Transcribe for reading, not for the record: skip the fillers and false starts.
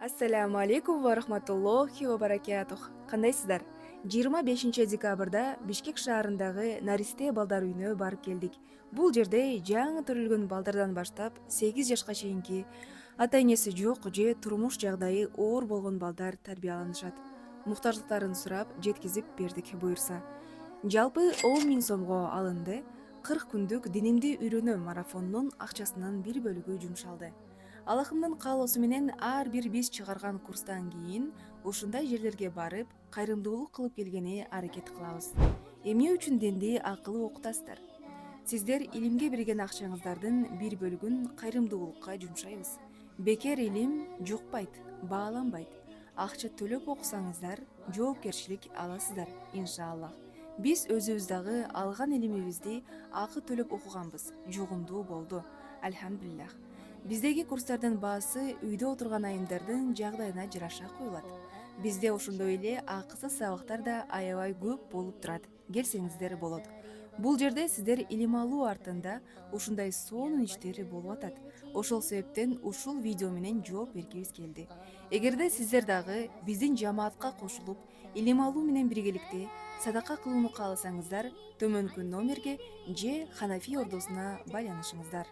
Ассаламу алейкум ва рахматуллохи ва баракатух. Кандайсыздар? 25 декабрда Бишкек шаарындагы Наристе балдар үйүнө барып келдик. Бул жерде жаңы төрөлгөн балдардан баштап 8 жашка чейинки ата энеси жок же турмуш жагдайы оор болгон балдар тарбияланышат. Муктаждыктарын сурап жеткизип бердик буюрса. Жалпы 10 миң сомго алынды. 40 күндүк динимди үйрөнөм марафонунун акчасынын бир бөлүгү жумшалды. Аллахымдын каалоосу менен ар бир биз чыгарган курстан кийин ушундай жерлерге барып, кайрымдуулук кылып келгени аракет кылабыз. Эмне үчүн динди акылы окутасыздар? Сиздер илимге берген акчаңыздардын бир бөлүгүн кайрымдуулукка жумшайбыз. Бекер илим жукпайт, бааланбайт. Акча төлөп окусаңыздар, жоопкерчилик аласыздар, иншаллах. Биз өзүбүз дагы алган илимибизди акы төлөп окуганбыз. Жугумдуу болду. Альхамдулиллах. Биздеги курстардын баасы үйдө отурган айымдардын жагдайына жараша коюлат. Бизде ошондой эле акысыз сабактар да аябай көп болуп турат. Келсеңиздер болот. Бул жерде сиздер илим алуу артында ушундай сонун иштер болуп атат. Ошол себептен ушул видео менен жооп бергибиз келди. Эгерде сиздер дагы биздин жамаатка кошулуп, илим алуу менен биргеликте садака кылууну кааласаңыздар, төмөнкү номерге же Ханафи ордосуна байланышыңыздар.